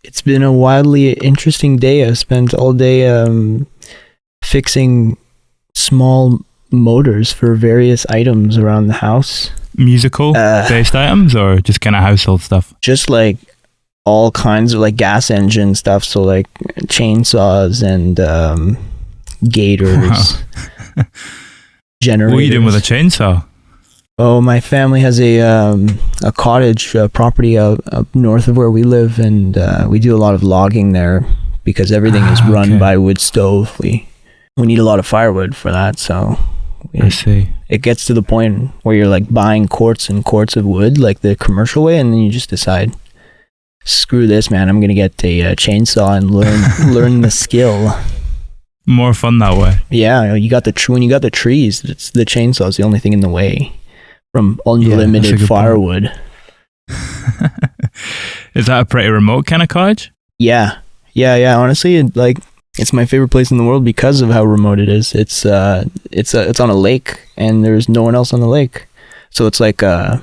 It's been a wildly interesting day. I've spent all day fixing small motors for various items around the house. Musical based items or just kind of household stuff? Just like all kinds of like gas engine stuff. So like chainsaws and gators, generators. What are you doing with a chainsaw? Oh, my family has a cottage property up north of where we live, and we do a lot of logging there because everything is run by wood stove. We need a lot of firewood for that, so I see. It gets to the point where you're like buying quarts and quarts of wood, like the commercial way, and then you just decide, screw this, man! I'm gonna get a chainsaw and learn the skill. More fun that way. Yeah, when you got the trees, it's the chainsaw is the only thing in the way from unlimited firewood. Is that a pretty remote kind of cottage? Yeah. Honestly, it's my favorite place in the world because of how remote it is. It's on a lake, and there's no one else on the lake, so it's like a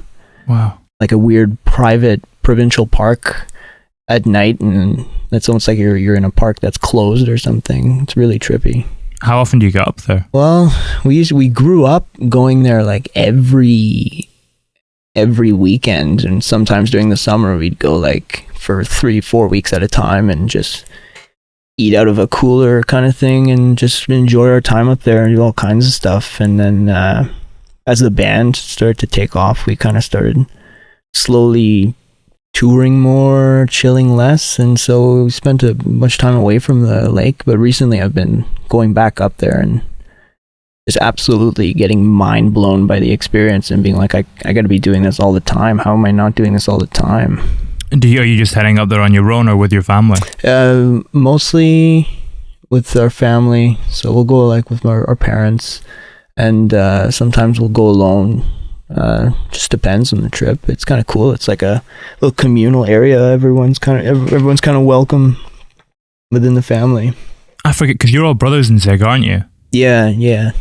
weird private provincial park at night, and it's almost like you're in a park that's closed or something. It's really trippy. How often do you get up there? Well, we grew up going there like every weekend, and sometimes during the summer we'd go like for 3-4 weeks at a time and just eat out of a cooler kind of thing and just enjoy our time up there and do all kinds of stuff. And then as the band started to take off, we kind of started slowly touring more, chilling less, and so we spent much time away from the lake. But recently I've been going back up there and just absolutely getting mind blown by the experience and being like, I gotta be doing this all the time. How am I not doing this all the time? Are you just heading up there on your own or with your family? Mostly with our family. So we'll go like with our parents, and sometimes we'll go alone. Just depends on the trip. It's kind of cool. It's like a little communal area. Everyone's kind of welcome within the family. I forget, because you're all brothers in Zig, aren't you? Yeah.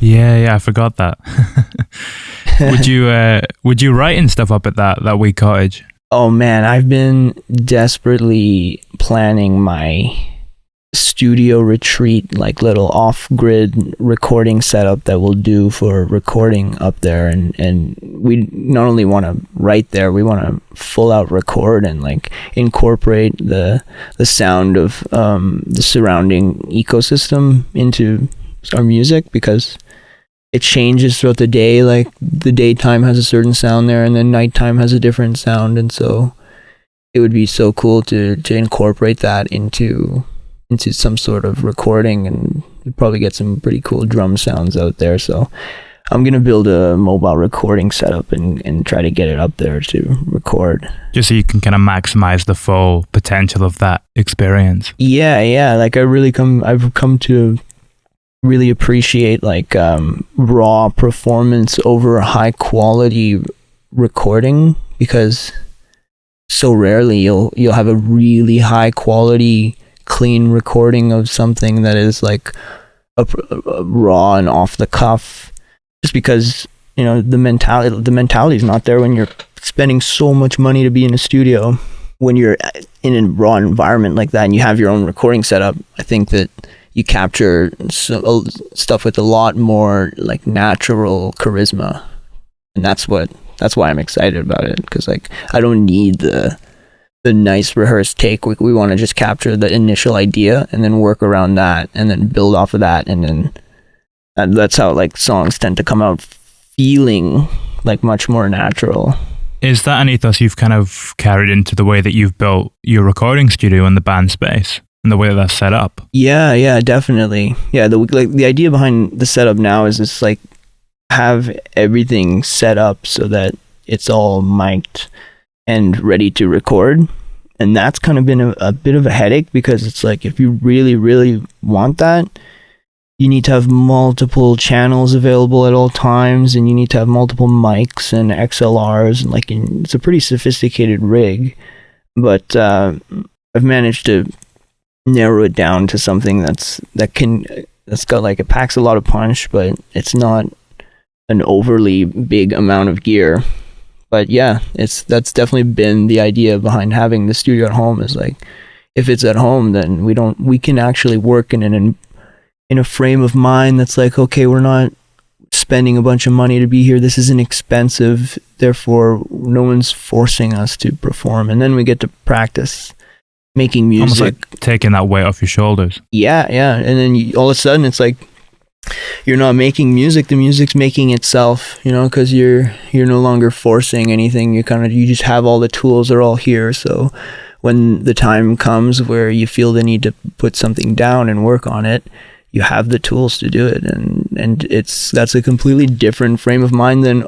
I forgot that. Would you write and stuff up at that wee cottage? Oh man, I've been desperately planning my studio retreat, like little off-grid recording setup that we'll do for recording up there, and we not only want to write there, we want to full out record and like incorporate the sound of the surrounding ecosystem into our music, because it changes throughout the day. Like the daytime has a certain sound there, and then nighttime has a different sound, and so it would be so cool to incorporate that into some sort of recording, and you'd probably get some pretty cool drum sounds out there. So I'm going to build a mobile recording setup and try to get it up there to record. Just so you can kind of maximize the full potential of that experience. Yeah. Like I've come to really appreciate like raw performance over high quality recording, because so rarely you'll have a really high quality clean recording of something that is like a raw and off the cuff, just because the mentality is not there when you're spending so much money to be in a studio. When you're in a raw environment like that and you have your own recording setup, I think that you capture stuff with a lot more like natural charisma, and that's why I'm excited about it, because like I don't need the nice rehearsed take. We want to just capture the initial idea and then work around that and then build off of that, and that's how like songs tend to come out feeling like much more natural. Is that an ethos you've kind of carried into the way that you've built your recording studio and the band space and the way that's set up? Yeah, definitely. Yeah, the idea behind the setup now is just like have everything set up so that it's all mic'd and ready to record. And that's kind of been a bit of a headache, because it's like if you really, really want that, you need to have multiple channels available at all times, and you need to have multiple mics and XLRs, and like it's a pretty sophisticated rig. But I've managed to narrow it down to something that's got like, it packs a lot of punch, but it's not an overly big amount of gear. But yeah, that's definitely been the idea behind having the studio at home, is like if it's at home, then we can actually work in a frame of mind that's like, okay, we're not spending a bunch of money to be here. This isn't expensive. Therefore, no one's forcing us to perform. And then we get to practice making music. Almost like taking that weight off your shoulders. Yeah. And then all of a sudden it's like, you're not making music, the music's making itself, because you're no longer forcing anything. You just have all the tools are all here. So when the time comes where you feel the need to put something down and work on it, you have the tools to do it. And that's a completely different frame of mind than,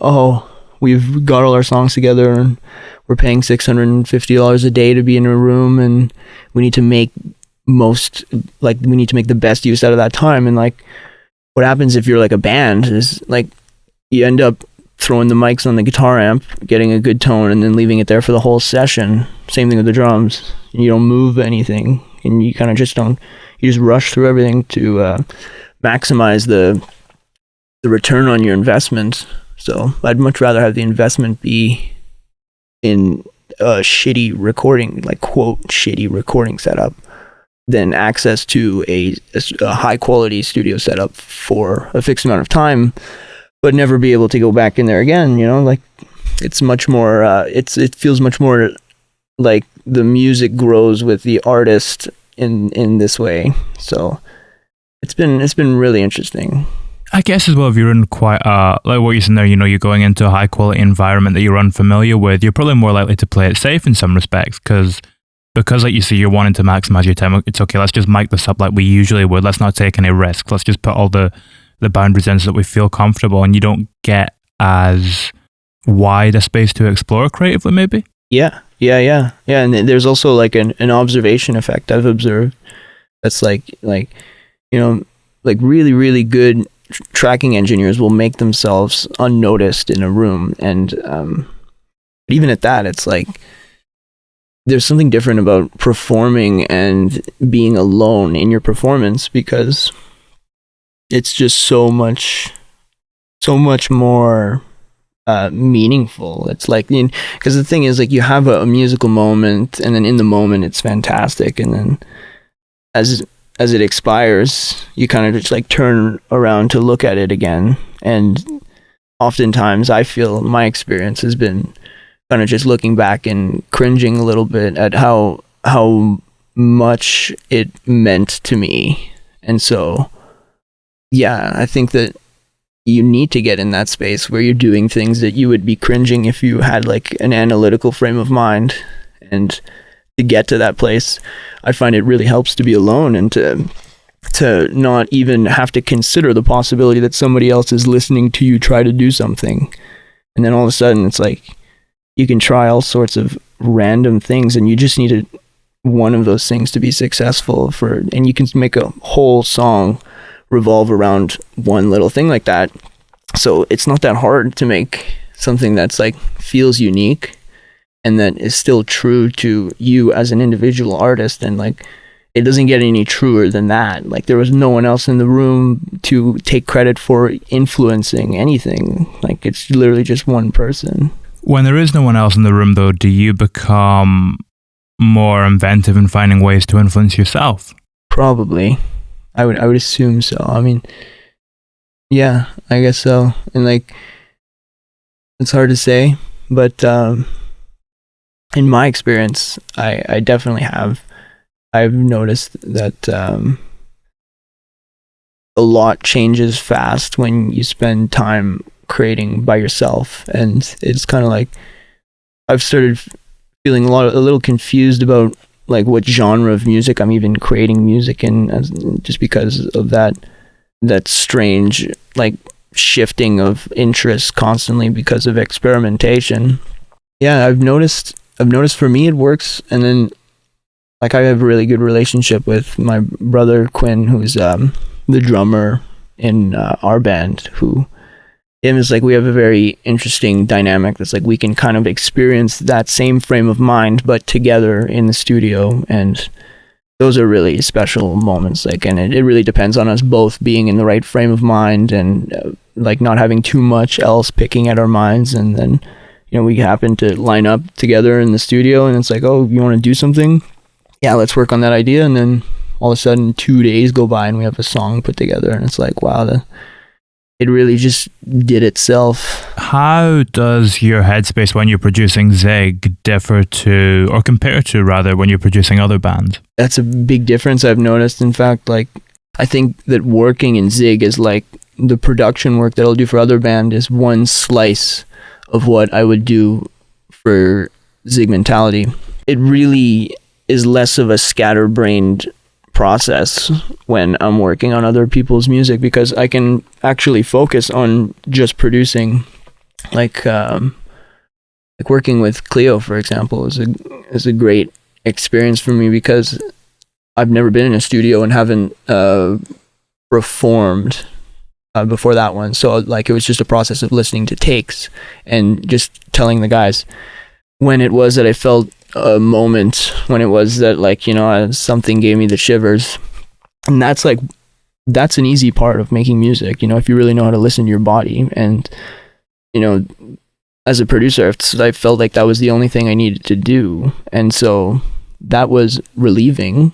we've got all our songs together and we're paying $650 a day to be in a room, and we need to make the best use out of that time. And like, what happens if you're like a band is like, you end up throwing the mics on the guitar amp, getting a good tone, and then leaving it there for the whole session. Same thing with the drums. You don't move anything, and you kind of just don't. You just rush through everything to maximize the return on your investment. So I'd much rather have the investment be in a shitty recording, like quote shitty recording setup, than access to a high quality studio setup for a fixed amount of time, but never be able to go back in there again. Like it's much more. It feels much more like the music grows with the artist in this way. So it's been really interesting. I guess as well, if you're in quite like what you said there, you're going into a high quality environment that you're unfamiliar with, you're probably more likely to play it safe in some respects, because like you see, you're wanting to maximize your time. It's okay, let's just mic this up like we usually would. Let's not take any risks. Let's just put all the boundaries in so that we feel comfortable, and you don't get as wide a space to explore creatively, maybe. Yeah. And there's also like an observation effect I've observed. That's like really, really good tracking engineers will make themselves unnoticed in a room. And but even at that, it's like, there's something different about performing and being alone in your performance, because it's just so much more meaningful. It's like, because the thing is, like, you have a musical moment, and then in the moment it's fantastic, and then as it expires, you kind of just like turn around to look at it again. And oftentimes I feel my experience has been kind of just looking back and cringing a little bit at how much it meant to me. And so, yeah, I think that you need to get in that space where you're doing things that you would be cringing if you had like an analytical frame of mind. And to get to that place, I find it really helps to be alone and to not even have to consider the possibility that somebody else is listening to you try to do something. And then all of a sudden it's like, you can try all sorts of random things, and you just need one of those things to be successful and you can make a whole song revolve around one little thing like that. So it's not that hard to make something that's like feels unique and that is still true to you as an individual artist. And like, it doesn't get any truer than that. Like, there was no one else in the room to take credit for influencing anything. Like, it's literally just one person. When there is no one else in the room, though, do you become more inventive in finding ways to influence yourself? Probably. I would assume so. I mean, yeah, I guess so. And like, it's hard to say, but in my experience, I definitely have. I've noticed that a lot changes fast when you spend time creating by yourself. And it's kind of like, I've started feeling a little confused about like what genre of music I'm even creating music in, just because of that strange like shifting of interest constantly because of experimentation. Yeah, I've noticed for me it works. And then like, I have a really good relationship with my brother Quinn, who's the drummer in our band, him is like, we have a very interesting dynamic that's like, we can kind of experience that same frame of mind but together in the studio. And those are really special moments. Like, and it really depends on us both being in the right frame of mind and like not having too much else picking at our minds. And then, we happen to line up together in the studio, and it's like, oh, you want to do something? yeah, let's work on that idea. And then all of a sudden 2 days go by and we have a song put together, and it's like, wow, it really just did itself. How does your headspace when you're producing Zig differ to, or compare to rather, when you're producing other bands? That's a big difference I've noticed. In fact, like, I think that working in Zig is like the production work that I'll do for other band is one slice of what I would do for Zig Mentality. It really is less of a scatterbrained process when I'm working on other people's music, because I can actually focus on just producing. Like working with Cleo, for example, is a great experience for me, because I've never been in a studio and haven't performed before that one. So like, it was just a process of listening to takes and just telling the guys when it was that I felt a moment, when it was that, like, you know, something gave me the shivers. And that's an easy part of making music, you know, if you really know how to listen to your body. And, you know, as a producer, I felt like that was the only thing I needed to do. And so that was relieving,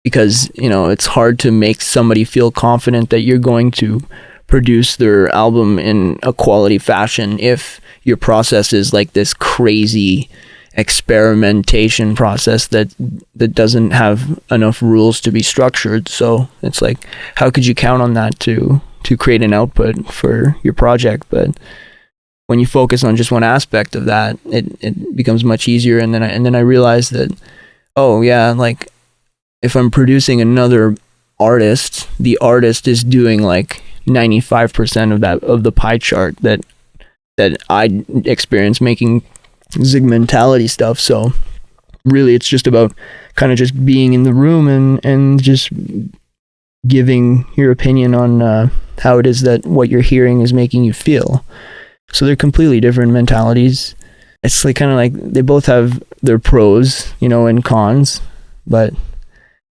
because, you know, it's hard to make somebody feel confident that you're going to produce their album in a quality fashion if your process is like this crazy experimentation process that doesn't have enough rules to be structured. So it's like, how could you count on that to create an output for your project? But when you focus on just one aspect of that, it becomes much easier. And then I realized that, oh yeah, like, if I'm producing another artist, the artist is doing like 95% of the pie chart that I experience making Zig Mentality stuff. So really, it's just about kind of just being in the room and just giving your opinion on how it is that what you're hearing is making you feel. So they're completely different mentalities. It's like kind of like they both have their pros, you know, and cons, but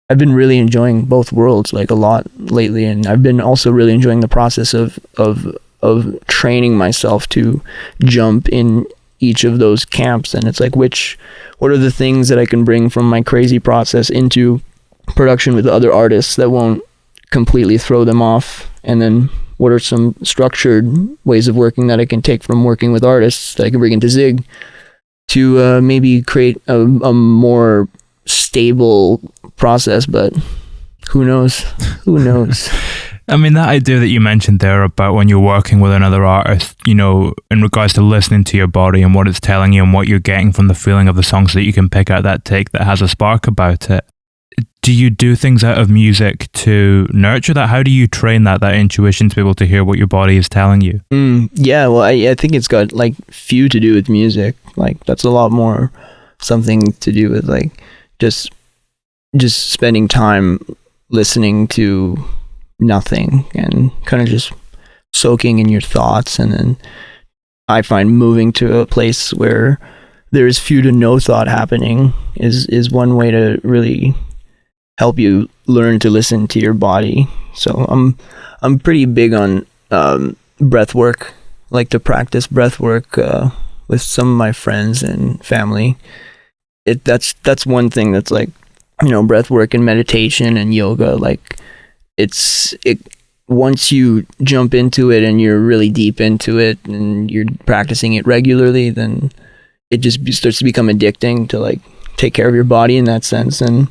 I've been really enjoying both worlds like a lot lately, and I've been also really enjoying the process of training myself to jump in each of those camps. And it's like, what are the things that I can bring from my crazy process into production with other artists that won't completely throw them off, and then what are some structured ways of working that I can take from working with artists that I can bring into Zig to maybe create a more stable process. But who knows? I mean, that idea that you mentioned there about when you're working with another artist, you know, in regards to listening to your body and what it's telling you and what you're getting from the feeling of the song, so that you can pick out that take that has a spark about it. Do you do things out of music to nurture that? How do you train that intuition to be able to hear what your body is telling you? Yeah, well, I think it's got like few to do with music. Like, that's a lot more something to do with like just spending time listening to nothing and kind of just soaking in your thoughts. And then I find moving to a place where there is few to no thought happening is one way to really help you learn to listen to your body. So I'm pretty big on breath work, like to practice breath work with some of my friends and family. That's one thing that's like, you know, breath work and meditation and yoga, like once you jump into it and you're really deep into it and you're practicing it regularly, then it just starts to become addicting to like take care of your body in that sense. And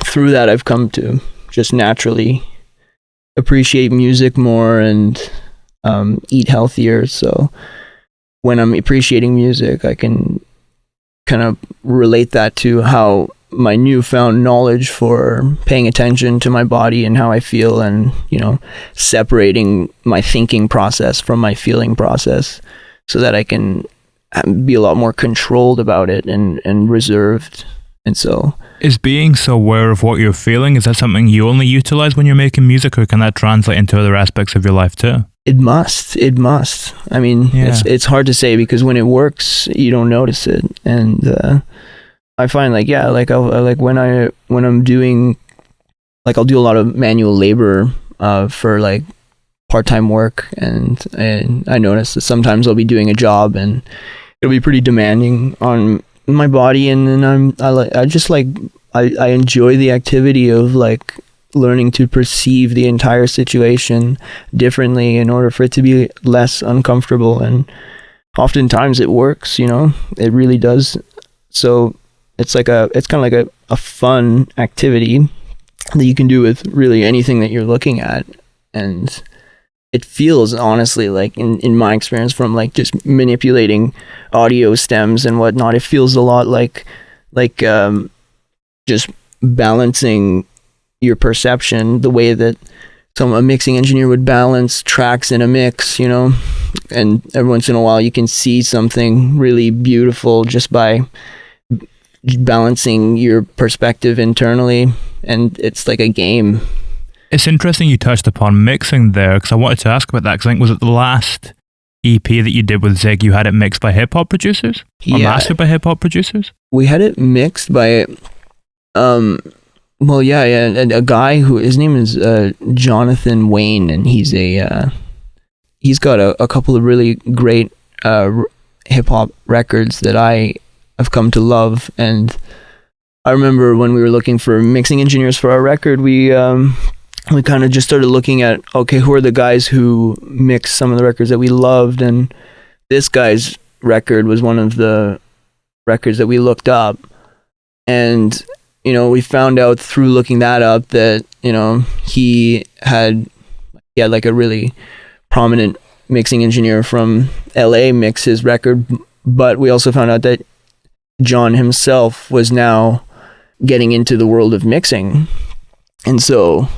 through that, I've come to just naturally appreciate music more and eat healthier. So when I'm appreciating music, I can kind of relate that to how my newfound knowledge for paying attention to my body and how I feel, and, you know, separating my thinking process from my feeling process, so that I can be a lot more controlled about it and reserved. And so, is being so aware of what you're feeling, is that something you only utilize when you're making music, or can that translate into other aspects of your life too? It must. I mean, yeah. It's hard to say, because when it works, you don't notice it. And I find like, yeah, like when I'm doing, like, I'll do a lot of manual labor for like part-time work, and I notice that sometimes I'll be doing a job and it'll be pretty demanding on my body, and then I enjoy the activity of like learning to perceive the entire situation differently in order for it to be less uncomfortable. And oftentimes it works, you know, it really does. So it's kind of like a fun activity that you can do with really anything that you're looking at. And it feels, honestly, like in my experience from like just manipulating audio stems and whatnot, it feels a lot like just balancing your perception the way that a mixing engineer would balance tracks in a mix, you know. And every once in a while you can see something really beautiful just by balancing your perspective internally, and it's like a game. It's interesting you touched upon mixing there, because I wanted to ask about that, because I think, was it the last EP that you did with Zig, you had it mixed by hip-hop producers? Or mastered by hip-hop producers? We had it mixed by and a guy who, his name is Jonathan Wayne, and he's got a couple of really great hip-hop records that I have come to love. And I remember when we were looking for mixing engineers for our record, we kind of just started looking at, okay, who are the guys who mixed some of the records that we loved, and this guy's record was one of the records that we looked up. And you know, we found out through looking that up that, you know, he had like a really prominent mixing engineer from LA mix his record, but we also found out that John himself was now getting into the world of mixing. And so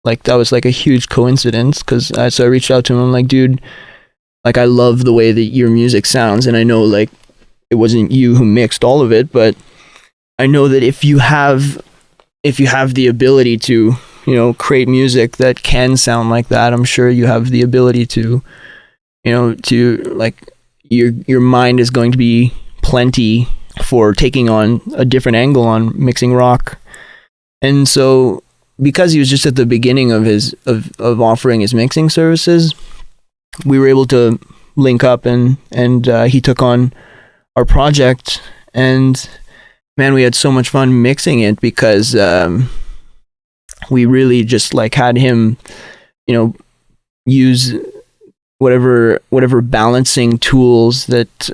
like that was like a huge coincidence, because so I reached out to him. I'm like, dude, like I love the way that your music sounds, and I know like it wasn't you who mixed all of it, but I know that if you have the ability to, you know, create music that can sound like that, I'm sure you have the ability to, you know, to like your mind is going to be plenty for taking on a different angle on mixing rock. And so because he was just at the beginning of his of offering his mixing services, we were able to link up, and he took on our project, and man, we had so much fun mixing it, because we really just like had him, you know, use whatever balancing tools that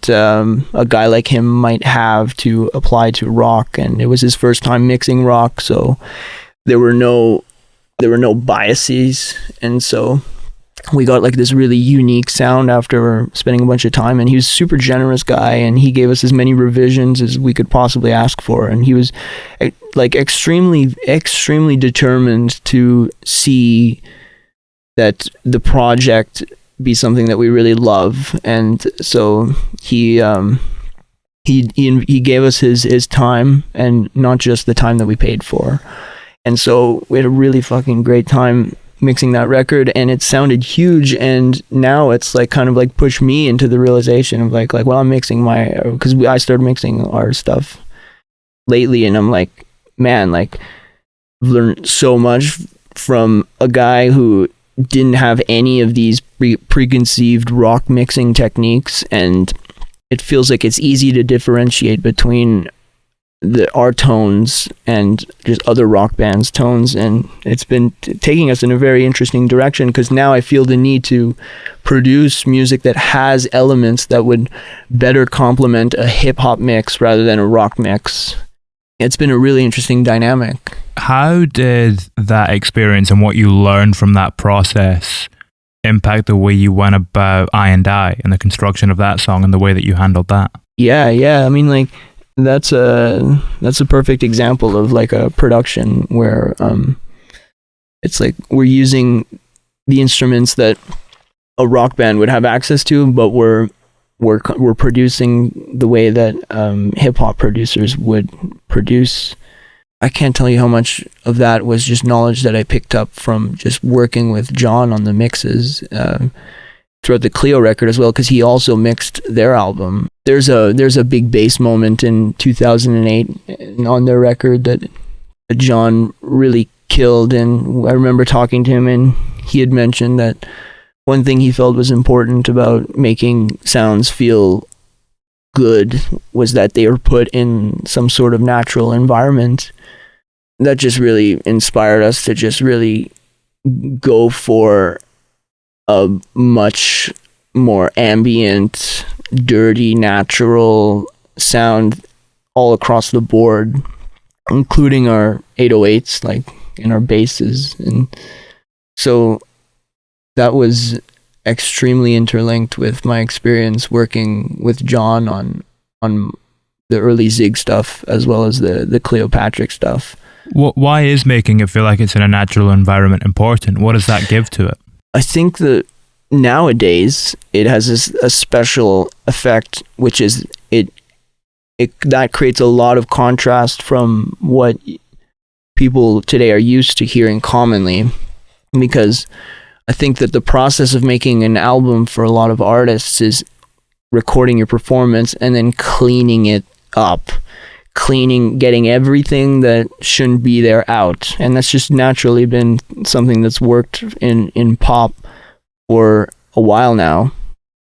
a guy like him might have to apply to rock. And it was his first time mixing rock, so there were no biases, and so we got like this really unique sound after spending a bunch of time. And he was a super generous guy, and he gave us as many revisions as we could possibly ask for. And he was like extremely determined to see that the project be something that we really love. And so he gave us his time, and not just the time that we paid for. And so we had a really fucking great time mixing that record, and it sounded huge. And now it's like kind of like pushed me into the realization of like well, I'm mixing because I started mixing our stuff lately, and I'm like, man, like I've learned so much from a guy who didn't have any of these preconceived rock mixing techniques, and it feels like it's easy to differentiate between our tones and just other rock bands' tones. And it's been taking us in a very interesting direction, because now I feel the need to produce music that has elements that would better complement a hip-hop mix rather than a rock mix. It's been a really interesting dynamic. How did that experience and what you learned from that process impact the way you went about I and I and the construction of that song and the way that you handled that? Yeah. I mean, like, that's a perfect example of like a production where it's like we're using the instruments that a rock band would have access to, but we're producing the way that hip hop producers would produce. I can't tell you how much of that was just knowledge that I picked up from just working with John on the mixes throughout the Cleo record as well, because he also mixed their album. There's a big bass moment in 2008 on their record that John really killed, and I remember talking to him, and he had mentioned that one thing he felt was important about making sounds feel good was that they were put in some sort of natural environment. That just really inspired us to just really go for a much more ambient, dirty, natural sound all across the board, including our 808s, like in our basses. And so that was extremely interlinked with my experience working with John on the early Zig stuff as well as the Cleopatrick stuff. Why is making it feel like it's in a natural environment important? What does that give to it? I think that nowadays it has a special effect, which is it that creates a lot of contrast from what people today are used to hearing commonly, because I think that the process of making an album for a lot of artists is recording your performance and then cleaning it up, getting everything that shouldn't be there out. And that's just naturally been something that's worked in pop for a while now.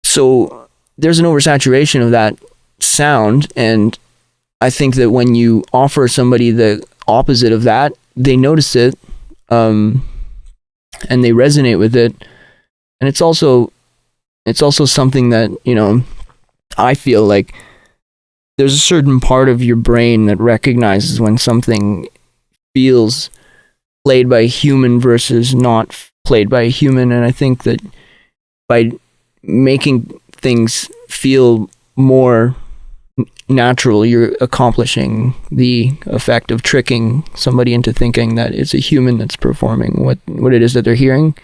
So there's an oversaturation of that sound, and I think that when you offer somebody the opposite of that, they notice it, and they resonate with it. And it's also something that, you know, I feel like there's a certain part of your brain that recognizes when something feels played by a human versus not played by a human. And I think that by making things feel more natural, you're accomplishing the effect of tricking somebody into thinking that it's a human that's performing what it is that they're hearing.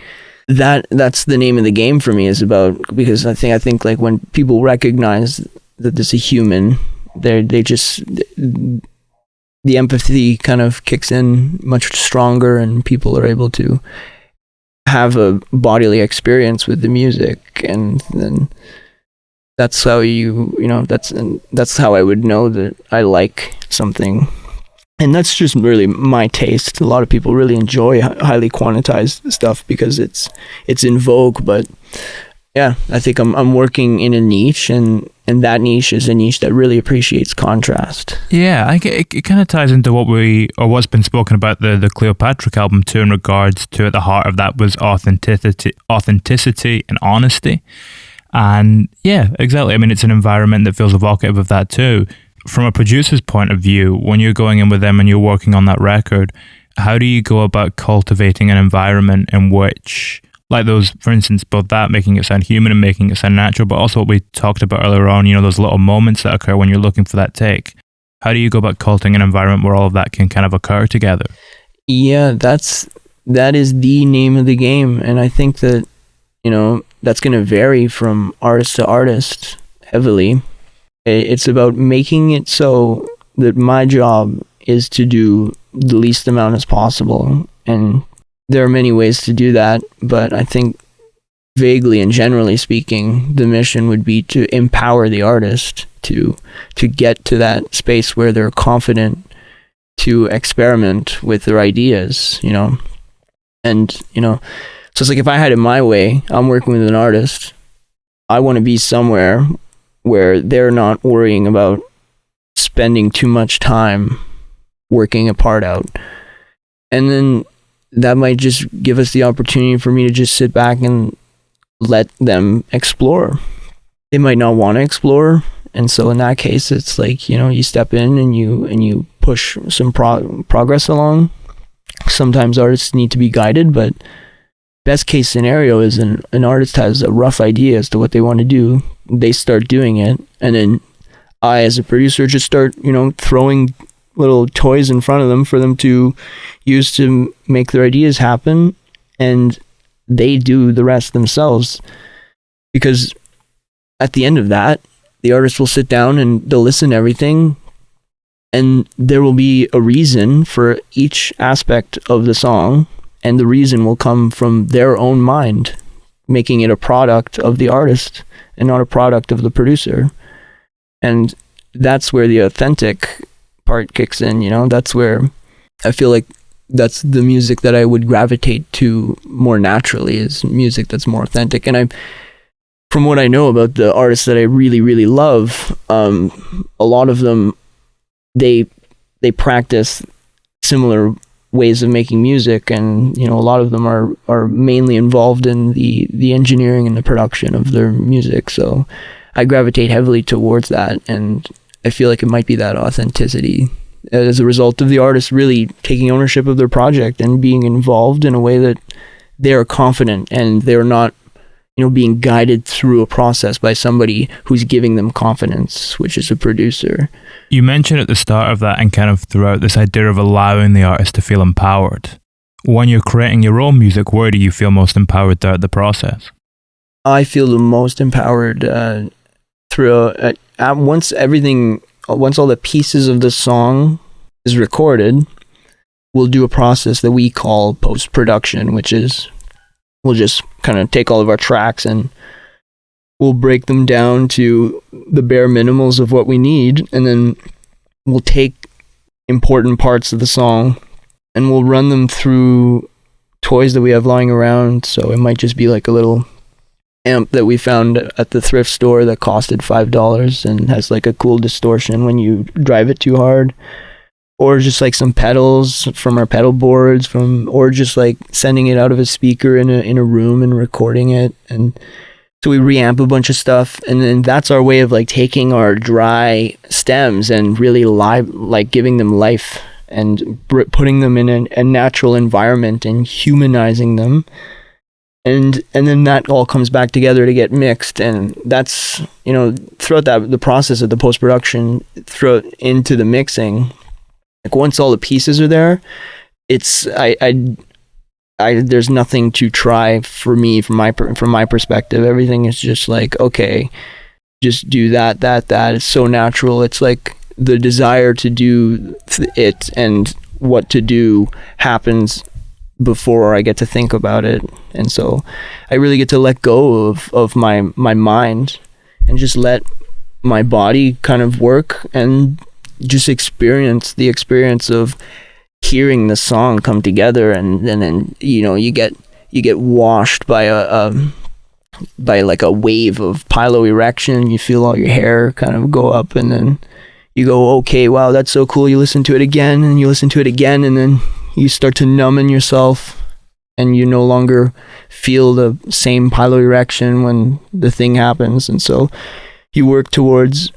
That's the name of the game for me, is about, because I think like when people recognize that there's a human, they just, the empathy kind of kicks in much stronger, and people are able to have a bodily experience with the music. And then that's how that's how I would know that I like something. And that's just really my taste. A lot of people really enjoy highly quantized stuff because it's in vogue. But yeah, I think I'm working in a niche, and that niche is a niche that really appreciates contrast. Yeah, it kind of ties into what's been spoken about the Cleopatrick album too, in regards to, at the heart of that was authenticity and honesty. And yeah, exactly. I mean, it's an environment that feels evocative of that too. From a producer's point of view, when you're going in with them and you're working on that record, how do you go about cultivating an environment in which, like those, for instance, both that, making it sound human and making it sound natural, but also what we talked about earlier on, you know, those little moments that occur when you're looking for that take. How do you go about cultivating an environment where all of that can kind of occur together? Yeah, that is the name of the game. And I think that, you know, that's going to vary from artist to artist heavily. It's about making it so that my job is to do the least amount as possible. And there are many ways to do that, but I think vaguely and generally speaking, the mission would be to empower the artist to get to that space where they're confident to experiment with their ideas, you know. And, you know, so it's like, if I had it my way, I'm working with an artist, I want to be somewhere where they're not worrying about spending too much time working a part out. And then that might just give us the opportunity for me to just sit back and let them explore. They might not want to explore, and so in that case, it's like, you know, you step in and you push some progress along. Sometimes artists need to be guided, but best case scenario is an artist has a rough idea as to what they want to do. They start doing it, and then I, as a producer, just start, you know, throwing little toys in front of them for them to use to make their ideas happen, and they do the rest themselves. Because at the end of that, the artist will sit down and they'll listen to everything, and there will be a reason for each aspect of the song, and the reason will come from their own mind, making it a product of the artist and not a product of the producer. And that's where the authentic part kicks in, you know. That's where I feel like that's the music that I would gravitate to more naturally, is music that's more authentic. And from what I know about the artists that I really, really love, a lot of them, they practice similar ways of making music, and a lot of them are mainly involved in the engineering and the production of their music. So I gravitate heavily towards that, and I feel like it might be that authenticity as a result of the artist really taking ownership of their project and being involved in a way that they are confident, and they're not being guided through a process by somebody who's giving them confidence, which is a producer. You mentioned at the start of that and kind of throughout this idea of allowing the artist to feel empowered. When you're creating your own music, where do you feel most empowered throughout the process? I feel the most empowered once all the pieces of the song is recorded, we'll do a process that we call post-production, which is we'll just kind of take all of our tracks and we'll break them down to the bare minimals of what we need, and then we'll take important parts of the song and we'll run them through toys that we have lying around. So it might just be like a little amp that we found at the thrift store that costed $5 and has like a cool distortion when you drive it too hard, or just like some pedals from our pedal boards, or just like sending it out of a speaker in a room and recording it. And so we reamp a bunch of stuff, and then that's our way of like taking our dry stems and really like giving them life and putting them in a natural environment and humanizing them. And then that all comes back together to get mixed, and that's throughout the process of the post-production, throughout into the mixing. Like once all the pieces are there, it's there's nothing to try for me from my perspective. Everything is just like, okay, just do that. It's so natural. It's like the desire to do it and what to do happens before I get to think about it. And so I really get to let go of my mind and just let my body kind of work and just experience the experience of hearing the song come together. And then you get washed by like a wave of piloerection. You feel all your hair kind of go up, and then you go, okay, wow, that's so cool. You listen to it again, and you listen to it again, and then you start to numb in yourself, and you no longer feel the same piloerection when the thing happens. And so you work towards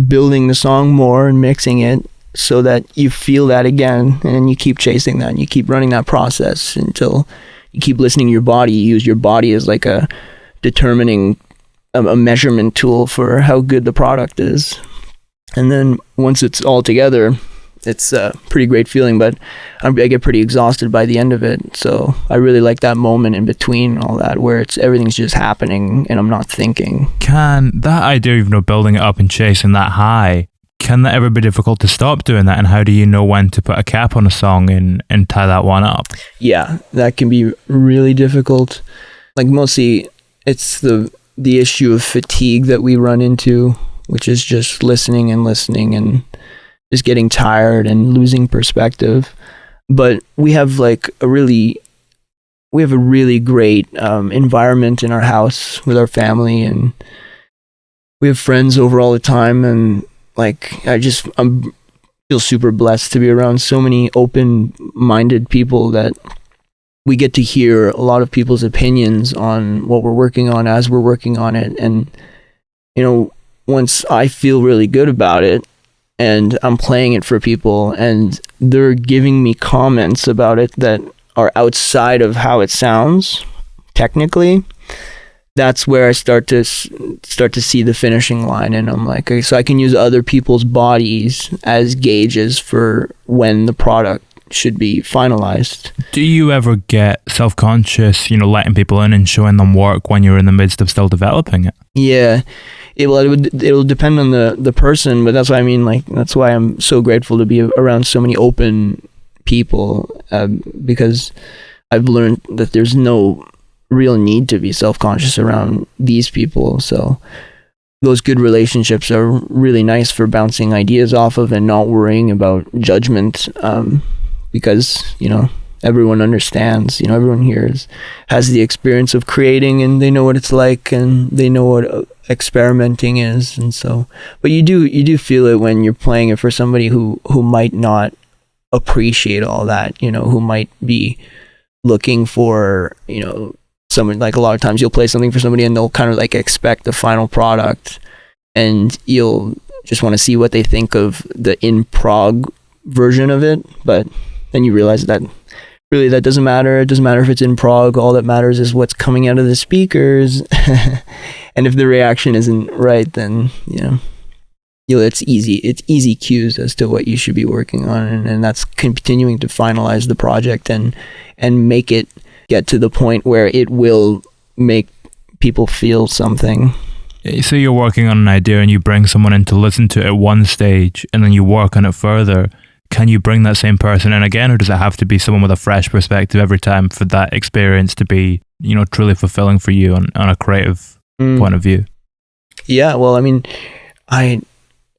building the song more and mixing it so that you feel that again, and then you keep chasing that, and you keep running that process until you keep listening to your body. You use your body as like a determining a measurement tool for how good the product is. And then once it's all together, it's a pretty great feeling, but I get pretty exhausted by the end of it. So I really like that moment in between all that, where everything's just happening and I'm not thinking. Can that idea of building it up and chasing that high, can that ever be difficult to stop doing that? And how do you know when to put a cap on a song and tie that one up? Yeah, that can be really difficult. Like mostly it's the issue of fatigue that we run into, which is just listening and just getting tired and losing perspective. But we have like a really great environment in our house with our family, and we have friends over all the time, and like I feel super blessed to be around so many open-minded people that we get to hear a lot of people's opinions on what we're working on as we're working on it. And once I feel really good about it, and I'm playing it for people, and they're giving me comments about it that are outside of how it sounds technically, that's where I start to see the finishing line. And I'm like, okay, so I can use other people's bodies as gauges for when the product should be finalized. Do you ever get self-conscious, letting people in and showing them work when you're in the midst of still developing it? Yeah. It'll depend on the person, but that's what I mean. Like, that's why I'm so grateful to be around so many open people, because I've learned that there's no real need to be self-conscious around these people. So those good relationships are really nice for bouncing ideas off of and not worrying about judgment, because everyone understands. Everyone here has the experience of creating, and they know what it's like, and they know what experimenting is. And so, but you do feel it when you're playing it for somebody who might not appreciate all that, who might be looking for, someone, like, a lot of times you'll play something for somebody and they'll kind of like expect the final product, and you'll just want to see what they think of the in prog version of it. But then you realize that really that doesn't matter. It doesn't matter if it's in prog. All that matters is what's coming out of the speakers. And if the reaction isn't right, then it's easy cues as to what you should be working on, and that's continuing to finalize the project and make it get to the point where it will make people feel something. So you're working on an idea and you bring someone in to listen to it at one stage, and then you work on it further. Can you bring that same person in again, or does it have to be someone with a fresh perspective every time for that experience to be, truly fulfilling for you on a creative point of view? Yeah, well, I mean, I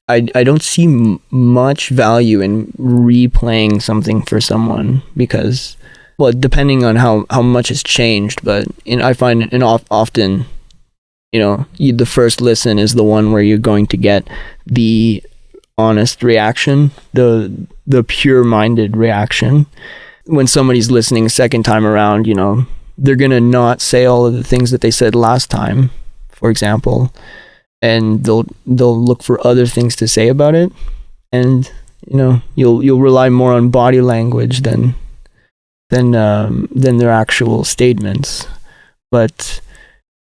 don't see much value in replaying something for someone because, well, depending on how much has changed, but I find often, the first listen is the one where you're going to get the honest reaction, the pure-minded reaction. When somebody's listening a second time around, they're gonna not say all of the things that they said last time, for example, and they'll look for other things to say about it, and you'll rely more on body language than their actual statements. But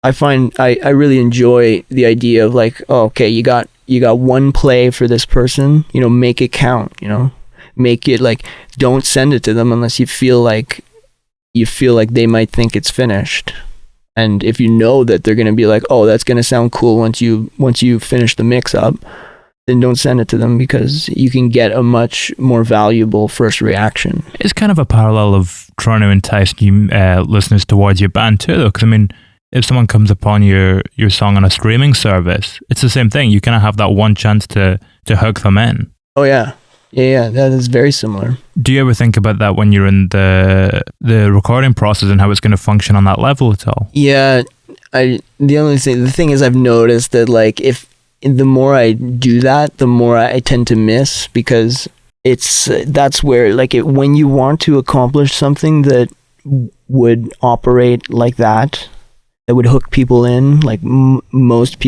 I find I really enjoy the idea of like, oh, okay, you got one play for this person, make it count, make it like, don't send it to them unless you feel like they might think it's finished. And if you know that they're going to be like, oh, that's going to sound cool once you finish the mix up, then don't send it to them, because you can get a much more valuable first reaction. It's kind of a parallel of trying to entice new listeners towards your band too, though, because I mean, if someone comes upon your song on a streaming service, it's the same thing. You kind of have that one chance to hook them in. Oh yeah. Yeah, that is very similar. Do you ever think about that when you're in the recording process and how it's going to function on that level at all? Yeah, the thing is, I've noticed that like if the more I do that, the more I tend to miss, because that's where like when you want to accomplish something that would operate like that would hook people in, like most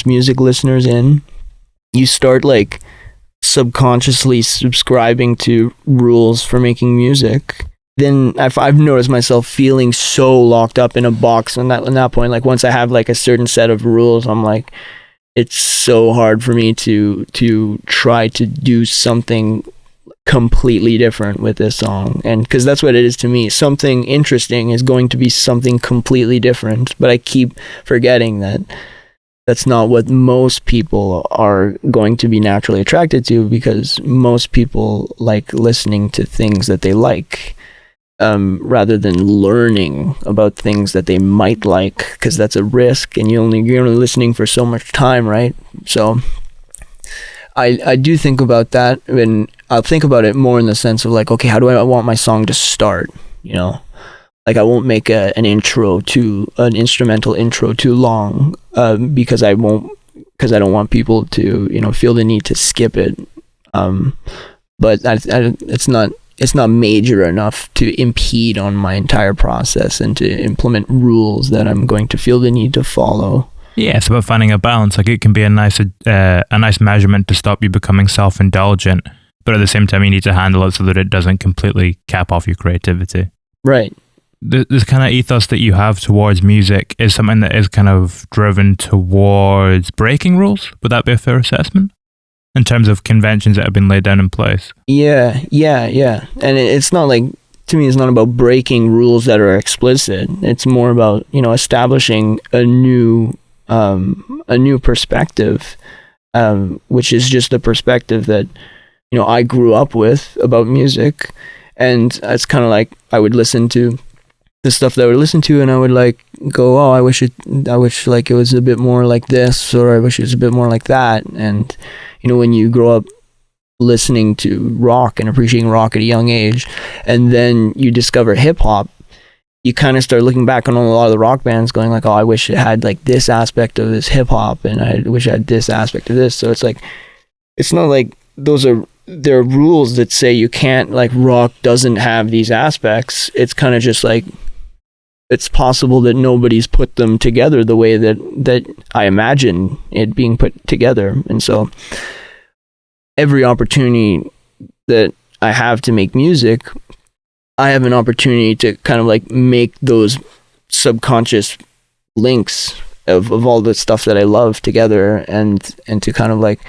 music listeners in, you start like subconsciously subscribing to rules for making music. Then I've noticed myself feeling so locked up in a box on that point. Like once I have like a certain set of rules, I'm like, it's so hard for me to try to do something completely different with this song. And because that's what it is to me, something interesting is going to be something completely different, but I keep forgetting that that's not what most people are going to be naturally attracted to, because most people like listening to things that they like, rather than learning about things that they might like, because that's a risk, and you're only listening for so much time, right? So I do think about that, and I'll think about it more in the sense of like, okay, how do I want my song to start? Like I won't make an instrumental intro too long, because I don't want people to feel the need to skip it. But it's not major enough to impede on my entire process and to implement rules that I'm going to feel the need to follow. Yeah, it's about finding a balance. Like it can be a nice measurement to stop you becoming self-indulgent, but at the same time you need to handle it so that it doesn't completely cap off your creativity. Right. This kind of ethos that you have towards music is something that is kind of driven towards breaking rules. Would that be a fair assessment? In terms of conventions that have been laid down in place? Yeah. And it's not like, to me, it's not about breaking rules that are explicit. It's more about, establishing a new perspective, which is just the perspective that, I grew up with about music. And it's kind of like I would listen to the stuff that I would listen to, and I would like go, oh, I wish like it was a bit more like this, or I wish it was a bit more like that. And when you grow up listening to rock and appreciating rock at a young age, and then you discover hip hop, you kind of start looking back on a lot of the rock bands going like, oh, I wish it had like this aspect of this hip hop, and I wish I had this aspect of this. So it's like, it's not like there are rules that say you can't, like, rock doesn't have these aspects. It's kind of just like, it's possible that nobody's put them together the way that I imagine it being put together. And so every opportunity that I have to make music, I have an opportunity to kind of like make those subconscious links of all the stuff that I love together, and to kind of like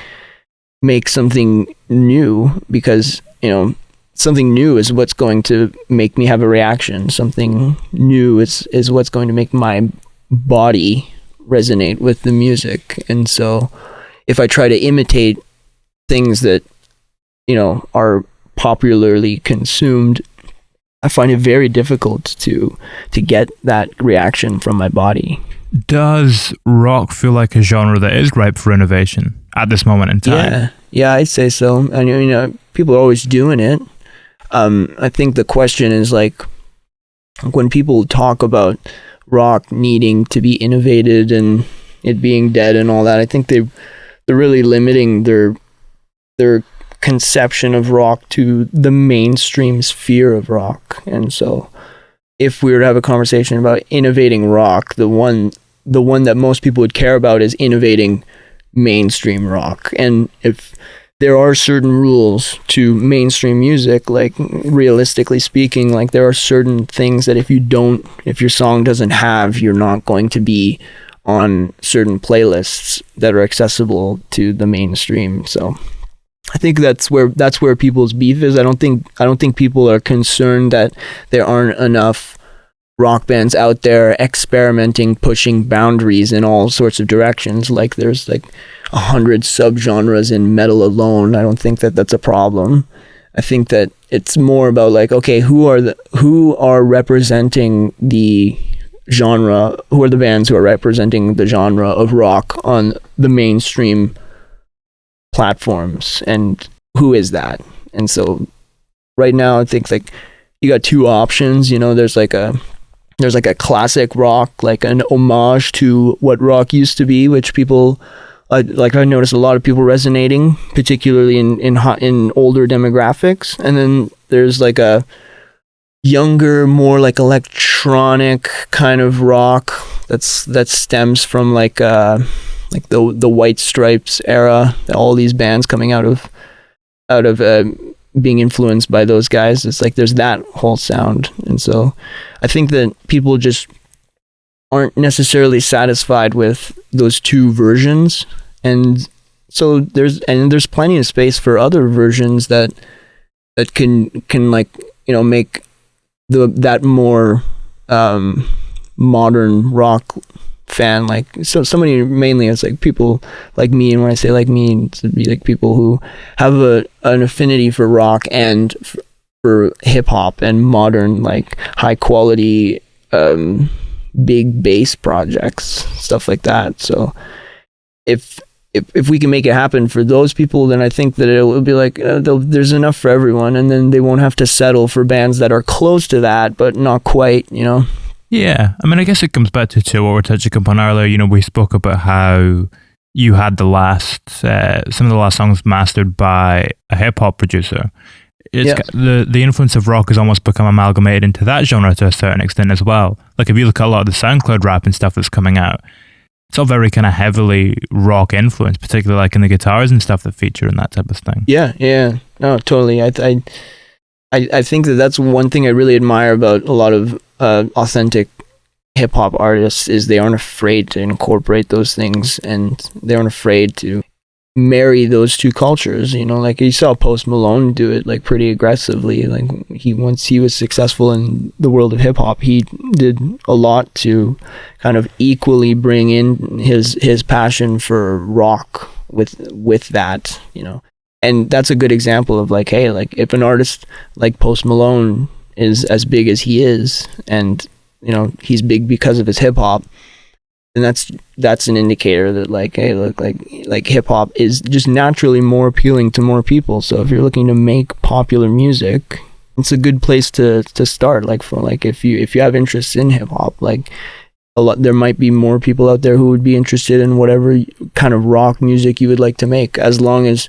make something new, because, you know, something new is what's going to make me have a reaction. Something new is what's going to make my body resonate with the music. And so if I try to imitate things that, you know, are popularly consumed, I find it very difficult to get that reaction from my body. Does rock feel like a genre that is ripe for innovation at this moment in time? Yeah, I'd say so. And, you know, people are always doing it. I think the question is like, when people talk about rock needing to be innovated and it being dead and all that, I think they're really limiting their conception of rock to the mainstream sphere of rock. And so if we were to have a conversation about innovating rock, the one that most people would care about is innovating mainstream rock. And if there are certain rules to mainstream music, like, realistically speaking, like, there are certain things that if your song doesn't have, you're not going to be on certain playlists that are accessible to the mainstream. So I think that's where people's beef is. I don't think people are concerned that there aren't enough rock bands out there experimenting, pushing boundaries in all sorts of directions. Like, there's like 100 subgenres in metal alone. I don't think that that's a problem. I think that it's more about like, okay, who are representing the genre? Who are the bands who are representing the genre of rock on the mainstream platforms, and who is that? And so right now I think like you got two options. You know, there's like a classic rock, like an homage to what rock used to be, which people like, I noticed a lot of people resonating, particularly in older demographics. And then there's like a younger, more like electronic kind of rock that stems from like the White Stripes era, all these bands coming out of being influenced by those guys. It's like there's that whole sound. And so I think that people just aren't necessarily satisfied with those two versions, and so there's plenty of space for other versions that can like, you know, make that more modern rock fan, like, so somebody, mainly it's like people like me, and when I say like me, it's be like people who have an affinity for rock and for hip hop and modern, like, high quality big bass projects, stuff like that. So if we can make it happen for those people, then I think that it will be like there's enough for everyone, and then they won't have to settle for bands that are close to that but not quite, you know. Yeah, I mean, I guess it comes back to what we're touching upon earlier. You know, we spoke about how you had some of the last songs mastered by a hip hop producer. The influence of rock has almost become amalgamated into that genre to a certain extent as well. Like, if you look at a lot of the SoundCloud rap and stuff that's coming out, it's all very kind of heavily rock influenced, particularly like in the guitars and stuff that feature and that type of thing. Yeah, no, totally. I think that's one thing I really admire about a lot of authentic hip hop artists, is they aren't afraid to incorporate those things, and they aren't afraid to marry those two cultures. You know, like you saw Post Malone do it like pretty aggressively. Like, once he was successful in the world of hip hop, he did a lot to kind of equally bring in his passion for rock with that, you know. And that's a good example of like, hey, like, if an artist like Post Malone is as big as he is, and, you know, he's big because of his hip hop, then that's an indicator that like, hey, look, like hip hop is just naturally more appealing to more people. So if you're looking to make popular music, it's a good place to start. Like for like if you have interest in hip hop, like there might be more people out there who would be interested in whatever kind of rock music you would like to make, as long as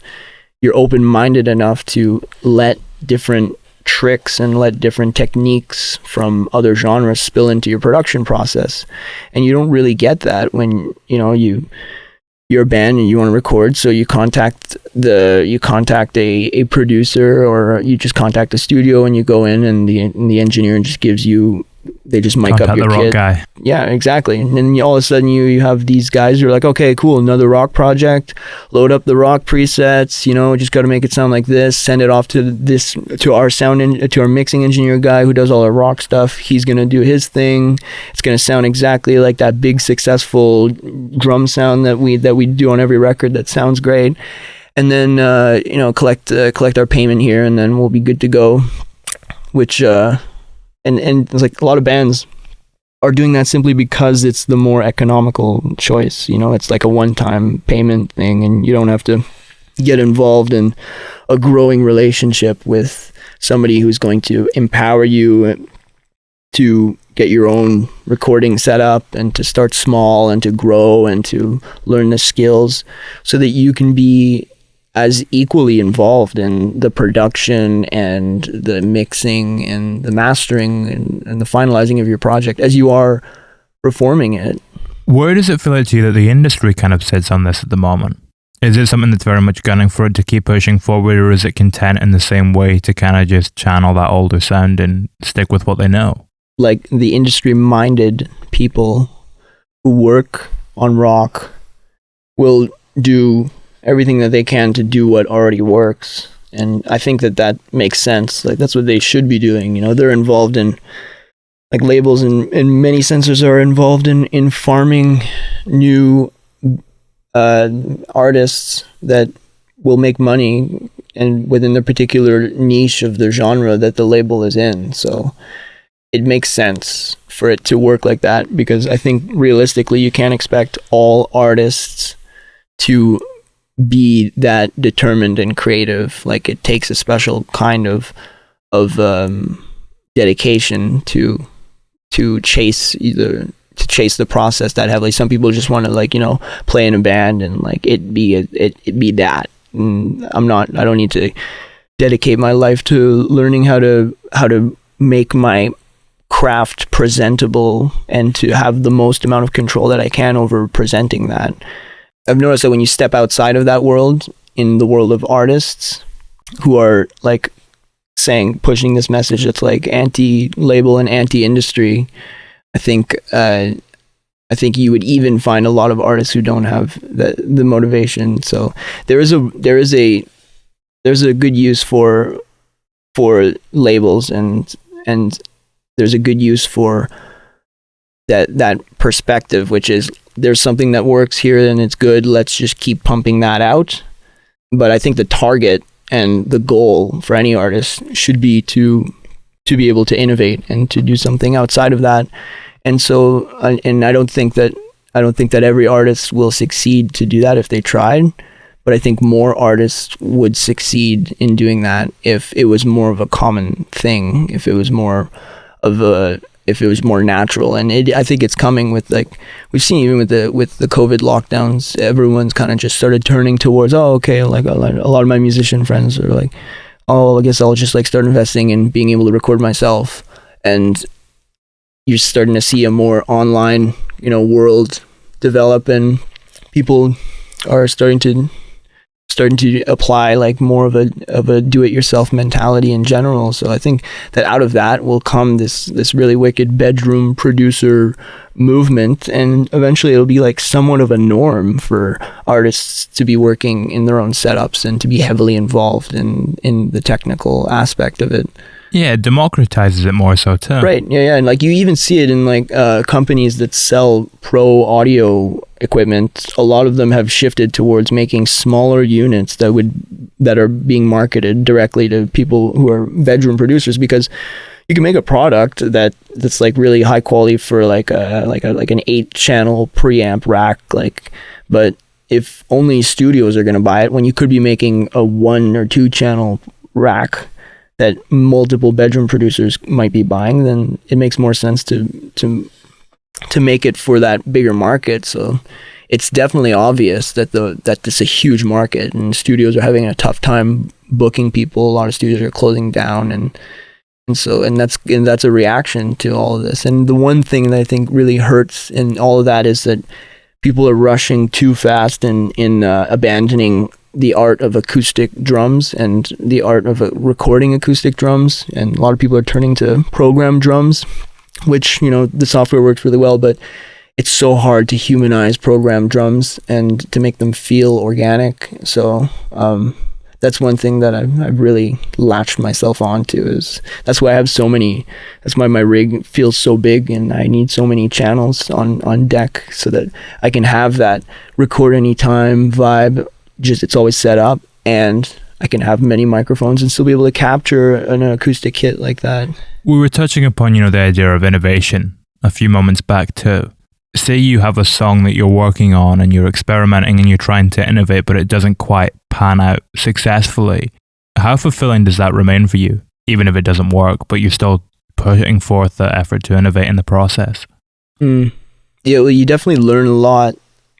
you're open-minded enough to let different tricks and let different techniques from other genres spill into your production process. And you don't really get that when you're a band and you want to record, so you contact a producer, or you just contact a studio and you go in, and the engineer just gives you, they just mic up your the rock kit. guy. Yeah, exactly. And then all of a sudden you have these guys who are like, okay, cool, another rock project, load up the rock presets, just got to make it sound like this, send it off to our mixing engineer guy who does all our rock stuff. He's going to do his thing. It's going to sound exactly like that big successful drum sound that we do on every record that sounds great. And then collect our payment here, and then we'll be good to go. Which and it's like a lot of bands are doing that simply because it's the more economical choice. It's like a one-time payment thing, and you don't have to get involved in a growing relationship with somebody who's going to empower you to get your own recording set up, and to start small, and to grow, and to learn the skills so that you can be as equally involved in the production and the mixing and the mastering and the finalizing of your project as you are performing it. Where does it feel like to you that the industry kind of sits on this at the moment? Is it something that's very much gunning for it to keep pushing forward, or is it content in the same way to kind of just channel that older sound and stick with what they know? Like the industry-minded people who work on rock will do everything that they can to do what already works, and I think that makes sense. Like that's what they should be doing. They're involved in, like, labels and many sensors are involved in farming new artists that will make money and within the particular niche of their genre that the label is in. So it makes sense for it to work like that, because I think realistically you can't expect all artists to be that determined and creative. Like it takes a special kind of dedication to chase the process that heavily. Some people just want to play in a band and like it be that. And I don't need to dedicate my life to learning how to make my craft presentable and to have the most amount of control that I can over presenting that. I've noticed that when you step outside of that world, in the world of artists who are like pushing this message that's like anti-label and anti-industry, I think you would even find a lot of artists who don't have the motivation. So there's a good use for labels, and there's a good use for that perspective, which is there's something that works here and it's good, let's just keep pumping that out. But I think the target and the goal for any artist should be to be able to innovate and to do something outside of that. And so and I don't think that every artist will succeed to do that if they tried, but I think more artists would succeed in doing that if it was more of a common thing, if it was more natural. And I think it's coming with, like, we've seen even with the COVID lockdowns, everyone's kind of just started turning towards, like a lot of my musician friends are like, I guess I'll just like start investing in being able to record myself. And you're starting to see a more online, world develop, and people are starting to apply like more of a do-it-yourself mentality in general. So I think that out of that will come this really wicked bedroom producer movement, and eventually it'll be like somewhat of a norm for artists to be working in their own setups and to be heavily involved in the technical aspect of it. Yeah, it democratizes it more so too. Right. Yeah. And like you even see it in like companies that sell pro audio equipment. A lot of them have shifted towards making smaller units that are being marketed directly to people who are bedroom producers, because you can make a product that's like really high quality for like an 8-channel preamp rack, like, but if only studios are going to buy it, when you could be making a 1 or 2-channel rack that multiple bedroom producers might be buying, then it makes more sense to make it for that bigger market. So it's definitely obvious that that this is a huge market, and studios are having a tough time booking people. A lot of studios are closing down, and that's a reaction to all of this. And the one thing that I think really hurts in all of that is that people are rushing too fast in abandoning the art of acoustic drums and the art of recording acoustic drums. And a lot of people are turning to program drums, which, the software works really well, but it's so hard to humanize program drums and to make them feel organic. So that's one thing that I've really latched myself onto. That's why my rig feels so big, and I need so many channels on deck so that I can have that record anytime vibe. Just, it's always set up, and I can have many microphones and still be able to capture an acoustic hit like that. We were touching upon, the idea of innovation a few moments back too. Say you have a song that you're working on and you're experimenting and you're trying to innovate, but it doesn't quite pan out successfully. How fulfilling does that remain for you, even if it doesn't work, but you're still putting forth the effort to innovate in the process? Yeah, well, you definitely learn a lot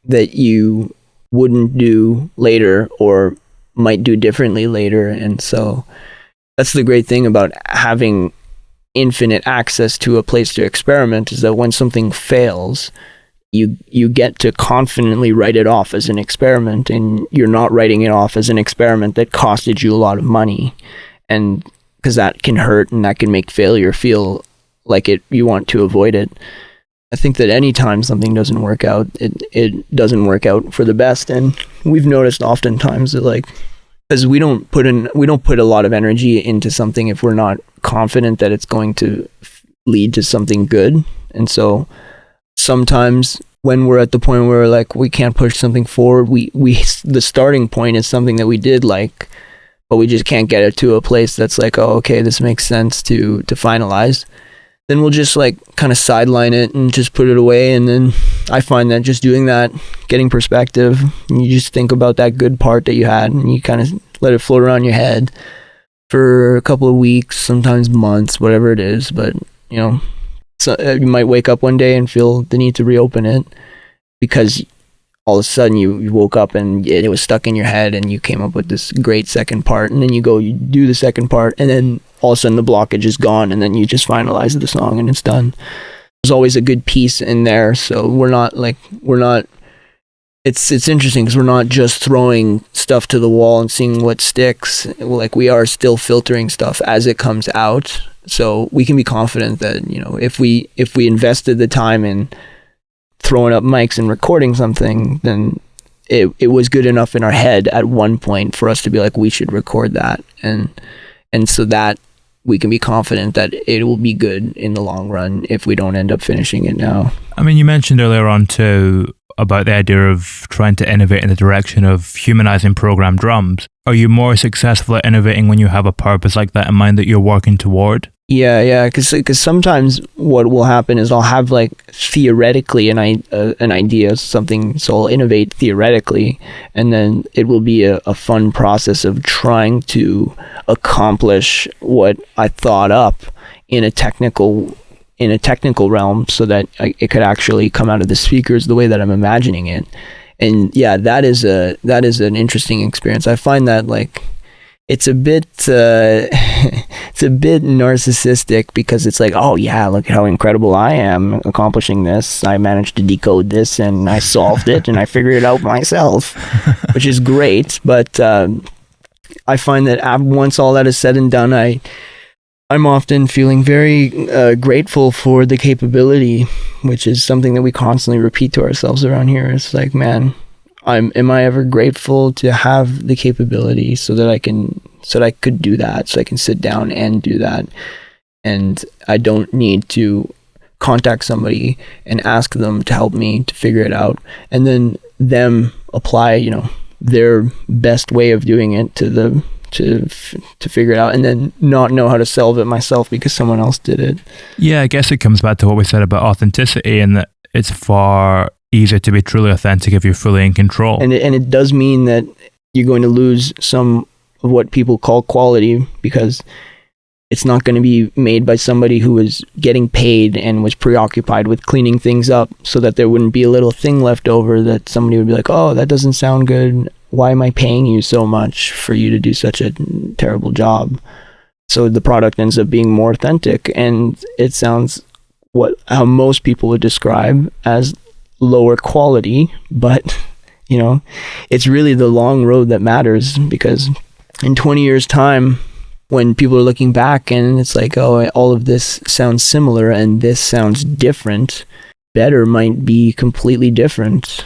that you wouldn't do later or might do differently later. And so that's the great thing about having infinite access to a place to experiment, is that when something fails, you get to confidently write it off as an experiment, and you're not writing it off as an experiment that costed you a lot of money. And because that can hurt, and that can make failure feel like you want to avoid it. I think that anytime something doesn't work out, it doesn't work out for the best. And we've noticed oftentimes that, like, because we don't put a lot of energy into something if we're not confident that it's going to lead to something good. And so sometimes when we're at the point where, like, we can't push something forward, the starting point is something that we did like, but we just can't get it to a place that's like, oh, okay, this makes sense to finalize. Then we'll just, like, kind of sideline it and just put it away. And then I find that just doing that, getting perspective, and you just think about that good part that you had, and you kind of let it float around your head for a couple of weeks, sometimes months, whatever it is. But, so you might wake up one day and feel the need to reopen it because all of a sudden you woke up and it was stuck in your head, and you came up with this great second part, and then you do the second part, and then all of a sudden the blockage is gone, and then you just finalize the song and it's done. There's always a good piece in there. So it's interesting because we're not just throwing stuff to the wall and seeing what sticks. Like, we are still filtering stuff as it comes out. So we can be confident that, if we invested the time in throwing up mics and recording something, then it was good enough in our head at one point for us to be like, we should record that. And so that we can be confident that it will be good in the long run if we don't end up finishing it now. I mean, you mentioned earlier on too about the idea of trying to innovate in the direction of humanizing program drums. Are you more successful at innovating when you have a purpose like that in mind that you're working toward? Yeah, because sometimes what will happen is I'll have, like, theoretically an idea, something, so I'll innovate theoretically, and then it will be a fun process of trying to accomplish what I thought up in a technical realm, so that it could actually come out of the speakers the way that I'm imagining it. And yeah, that is an interesting experience. I find that, like, it's a bit narcissistic, because it's like, oh yeah, look how incredible I am accomplishing this. I managed to decode this, and I solved it, and I figured it out myself, which is great. But I find that once all that is said and done, I'm often feeling very grateful for the capability, which is something that we constantly repeat to ourselves around here. It's like, man, am I ever grateful to have the capability so that I could do that, so I can sit down and do that, and I don't need to contact somebody and ask them to help me to figure it out, and then them apply, their best way of doing it to to figure it out, and then not know how to solve it myself because someone else did it. Yeah, I guess it comes back to what we said about authenticity, and that it's far easier to be truly authentic if you're fully in control. And it does mean that you're going to lose some of what people call quality, because it's not going to be made by somebody who was getting paid and was preoccupied with cleaning things up, so that there wouldn't be a little thing left over that somebody would be like, oh, that doesn't sound good. Why am I paying you so much for you to do such a terrible job? So the product ends up being more authentic, and it sounds how most people would describe as lower quality, but it's really the long road that matters, because in 20 years time, when people are looking back and it's like, oh, all of this sounds similar and this sounds different, better might be completely different.